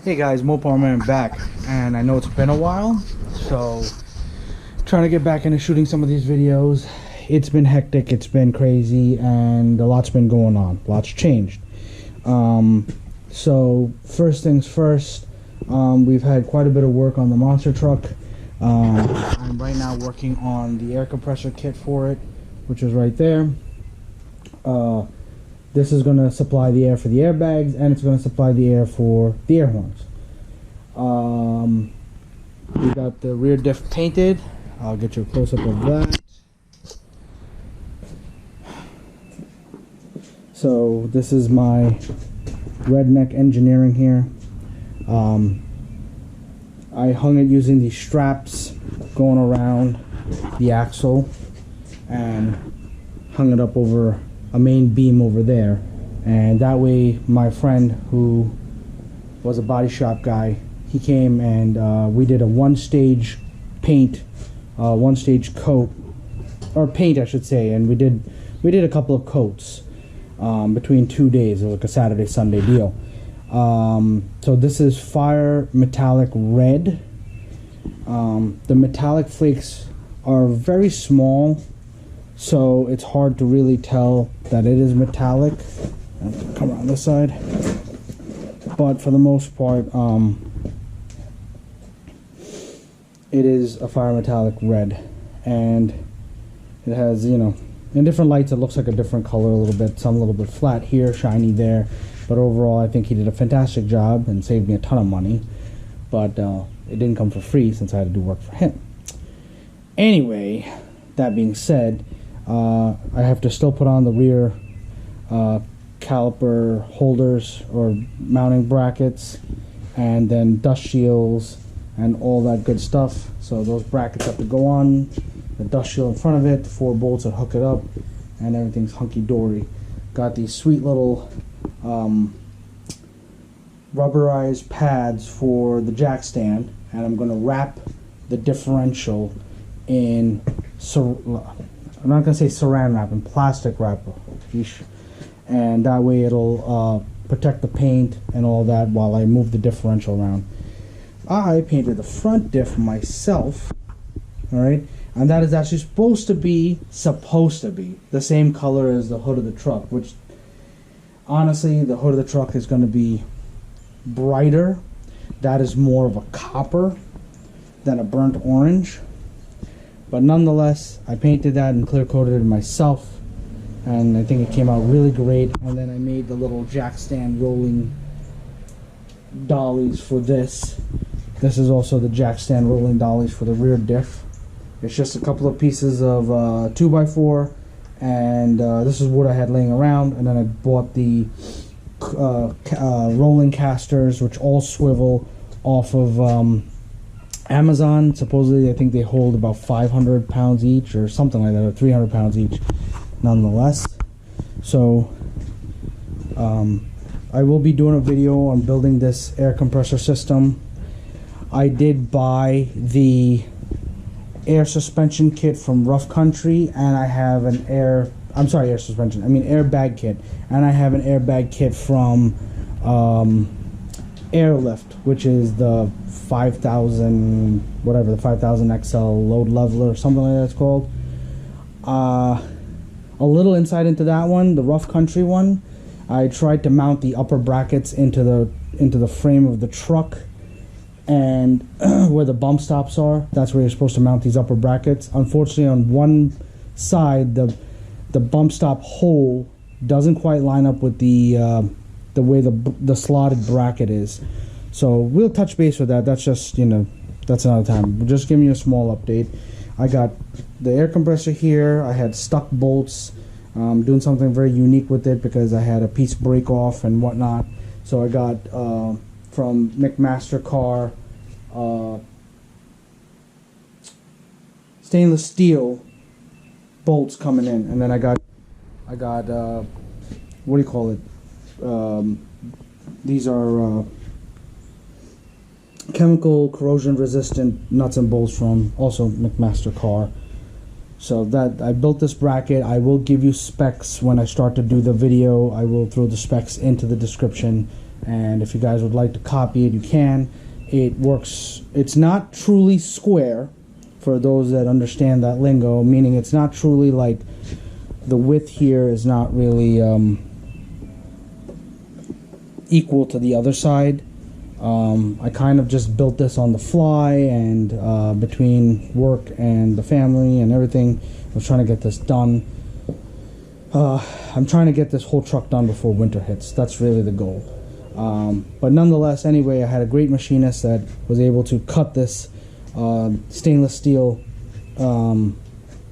Hey guys, Moparman back, and I know it's been a while, so trying to get back into shooting some of these videos. It's been hectic, it's been crazy, and a lot's been going on. Lots changed. So first things first, we've had quite a bit of work on the monster truck. I'm right now working on the air compressor kit for it, which is right there. This is going to supply the air for the airbags, and it's going to supply the air for the air horns. We got the rear diff painted. I'll get you a close-up of that. So this is my Redneck Engineering here. I hung it using these straps going around the axle and hung it up over a main beam over there, and that way my friend who was a body shop guy, he came and we did a one-stage paint, one-stage coat, or paint I should say, and we did a couple of coats between 2 days. It was like a Saturday Sunday deal. So this is Fire Metallic Red. The metallic flakes are very small, so it's hard to really tell that it is metallic. Come around this side, but for the most part, it is a Fire Metallic Red, and it has, you know, in different lights it looks like a different color a little bit. Some a little bit flat here, shiny there, but overall I think he did a fantastic job and saved me a ton of money. But it didn't come for free since I had to do work for him. Anyway, that being said, I have to still put on the rear caliper holders or mounting brackets, and then dust shields and all that good stuff. So those brackets have to go on, the dust shield in front of it, 4 bolts that hook it up, and everything's hunky-dory. Got these sweet little rubberized pads for the jack stand, and I'm going to wrap the differential in, I'm not going to say saran wrap, in plastic wrap, and that way it'll protect the paint and all that while I move the differential around. I painted the front diff myself, alright, and that is actually supposed to be the same color as the hood of the truck, which honestly the hood of the truck is going to be brighter. That is more of a copper than a burnt orange, but nonetheless I painted that and clear coated it myself, and I think it came out really great. And then I made the little jack stand rolling dollies for this. This is also the jack stand rolling dollies for the rear diff. It's just a couple of pieces of 2x4, and this is what I had laying around, and then I bought the rolling casters, which all swivel off of Amazon. Supposedly I think they hold about 500 pounds each or something like that, or 300 pounds each nonetheless. So I will be doing a video on building this air compressor system. I did buy the air suspension kit from Rough Country, and I have an airbag kit, and I have an airbag kit from Airlift, which is the 5000 whatever, the 5000 XL load leveler or something like that it's called. A little insight into that one, the Rough Country one. I tried to mount the upper brackets into the frame of the truck, and where the bump stops are, that's where you're supposed to mount these upper brackets. Unfortunately, on one side, the bump stop hole doesn't quite line up with the way the slotted bracket is. So we'll touch base with that. That's just, you know, that's another time. We'll just give you a small update. I got the air compressor here. I had stuck bolts. Doing something very unique with it because I had a piece break off and whatnot. So I got from McMaster Car stainless steel bolts coming in, and then I got what do you call it? These are chemical corrosion resistant nuts and bolts from also McMaster Car. So that I built this bracket. I will give you specs when I start to do the video. I will throw the specs into the description and if you guys would like to copy it, you can. It works. It's not truly square, for those that understand that lingo, meaning it's not truly like the width here is not really equal to the other side. I kind of just built this on the fly, and between work and the family and everything, I was trying to get this done. I'm trying to get this whole truck done before winter hits. That's really the goal. But nonetheless, anyway, I had a great machinist that was able to cut this stainless steel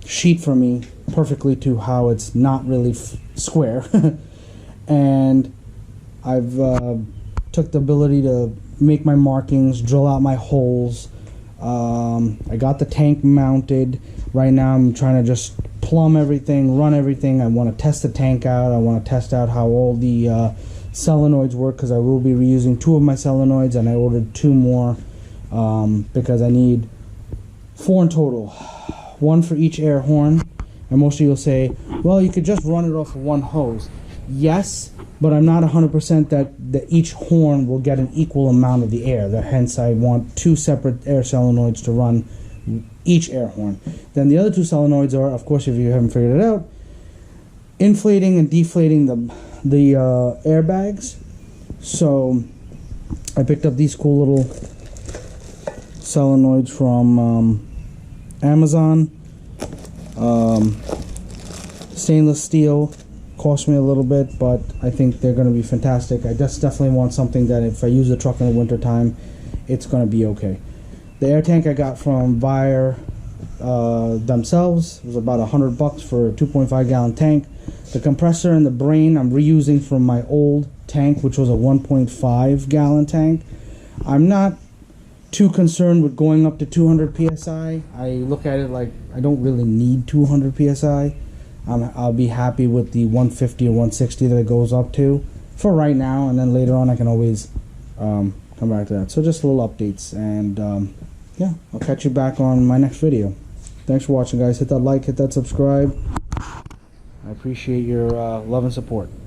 sheet for me perfectly to how it's not really square. And I've took the ability to make my markings, drill out my holes. I got the tank mounted. Right now I'm trying to just plumb everything, run everything. I want to test the tank out. I want to test out how all the solenoids work, because I will be reusing 2 of my solenoids, and I ordered 2 more because I need 4 in total. 1 for each air horn. And most of you will say, well, you could just run it off of 1 hose. Yes, but I'm not 100% that each horn will get an equal amount of the air. Hence, I want 2 separate air solenoids to run each air horn. Then the other 2 solenoids are, of course, if you haven't figured it out, inflating and deflating the airbags. So I picked up these cool little solenoids from Amazon. Stainless steel. Cost me a little bit, but I think they're going to be fantastic. I just definitely want something that if I use the truck in the winter time, it's going to be okay. The air tank I got from Bayer themselves. It was about $100 for a 2.5 gallon tank. The compressor and the brain I'm reusing from my old tank, which was a 1.5 gallon tank. I'm not too concerned with going up to 200 psi. I look at it like I don't really need 200 psi. I'll be happy with the 150 or 160 that it goes up to for right now, and then later on I can always come back to that. So just little updates, and yeah, I'll catch you back on my next video. Thanks for watching, guys. Hit that like, hit that subscribe. I appreciate your love and support.